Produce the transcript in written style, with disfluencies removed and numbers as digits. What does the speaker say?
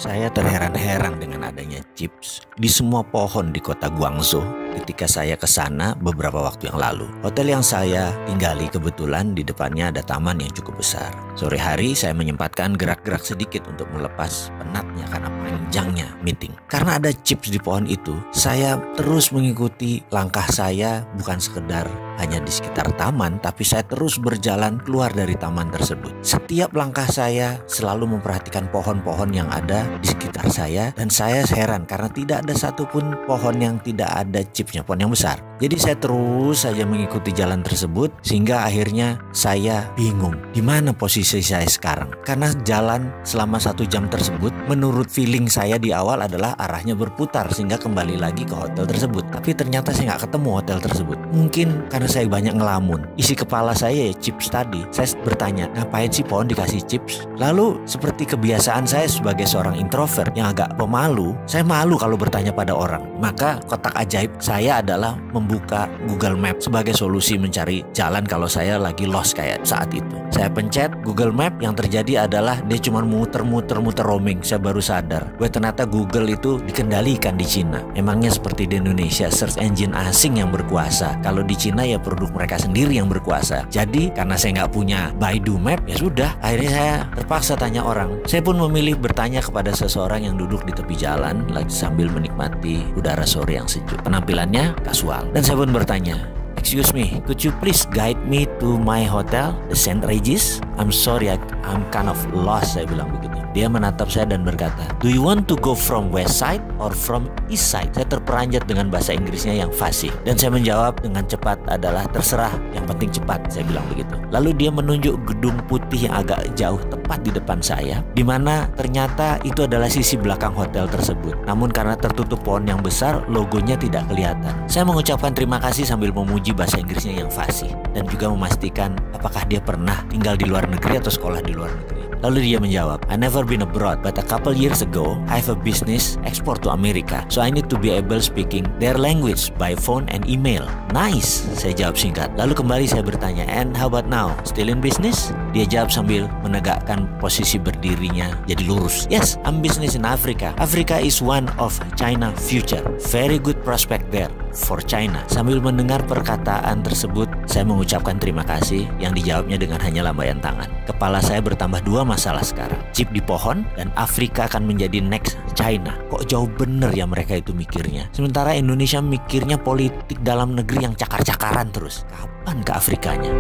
Saya terheran-heran dengan adanya chips di semua pohon di kota Guangzhou ketika saya ke sana beberapa waktu yang lalu. Hotel yang saya tinggali kebetulan di depannya ada taman yang cukup besar. Sore hari saya menyempatkan gerak-gerak sedikit untuk melepas penatnya karena panjangnya meeting. Karena ada chips di pohon itu, saya terus mengikuti langkah saya, bukan sekedar hanya di sekitar taman, tapi saya terus berjalan keluar dari taman tersebut. Setiap langkah saya selalu memperhatikan pohon-pohon yang ada di sekitar saya, dan saya heran karena tidak ada satupun pohon yang tidak ada chipsnya, pohon yang besar. Jadi saya terus saja mengikuti jalan tersebut sehingga akhirnya saya bingung di mana posisi saya sekarang. Karena jalan selama 1 jam tersebut menurut feeling saya di awal adalah arahnya berputar sehingga kembali lagi ke hotel tersebut. Tapi ternyata saya nggak ketemu hotel tersebut. Mungkin karena saya banyak ngelamun. Isi kepala saya ya chips tadi. Saya bertanya, ngapain sih pohon dikasih chips? Lalu seperti kebiasaan saya sebagai seorang introvert yang agak pemalu, saya malu kalau bertanya pada orang. Maka kotak ajaib saya adalah membuka Google Map sebagai solusi mencari jalan kalau saya lagi lost kayak saat itu. Saya pencet Google Map, yang terjadi adalah dia cuma muter-muter roaming. Saya baru sadar bahwa ternyata Google itu dikendalikan di Cina. Emangnya seperti di Indonesia search engine asing yang berkuasa. Kalau di Cina ya produk mereka sendiri yang berkuasa. Jadi karena saya nggak punya Baidu Map, ya sudah, akhirnya saya terpaksa tanya orang. Saya pun memilih bertanya kepada seseorang yang duduk di tepi jalan lagi sambil menikmati udara sore yang sejuk. Penampilannya kasual, dan saya pun bertanya, "Excuse me, could you please guide me to my hotel, the St. Regis? I'm sorry, I'm kind of lost," saya bilang begitu. Dia menatap saya dan berkata, "Do you want to go from west side or from east side?" Saya terperanjat dengan bahasa Inggrisnya yang fasih, dan saya menjawab dengan cepat adalah, "Terserah, yang penting cepat," saya bilang begitu. Lalu dia menunjuk gedung putih yang agak jauh tepat di depan saya, di mana ternyata itu adalah sisi belakang hotel tersebut. Namun karena tertutup pohon yang besar, logonya tidak kelihatan. Saya mengucapkan terima kasih sambil memuji bahasa Inggrisnya yang fasih, dan juga memastikan apakah dia pernah tinggal di luar negeri atau sekolah di luar negeri. Lalu dia menjawab, "I never been abroad, but a couple years ago, I have a business export to America. So I need to be able speaking their language by phone and email." "Nice," saya jawab singkat. Lalu kembali saya bertanya, "And how about now? Still in business?" Dia jawab sambil menegakkan posisi berdirinya jadi lurus. "Yes, I'm business in Africa. Africa is one of China future. Very good prospect there for China." Sambil mendengar perkataan tersebut, saya mengucapkan terima kasih yang dijawabnya dengan hanya lambaian tangan. Kepala saya bertambah 2 masalah sekarang. Chip di pohon dan Afrika akan menjadi next China. Kok jauh bener ya mereka itu mikirnya. Sementara Indonesia mikirnya politik dalam negeri yang cakar-cakaran terus. Kapan ke Afrikanya?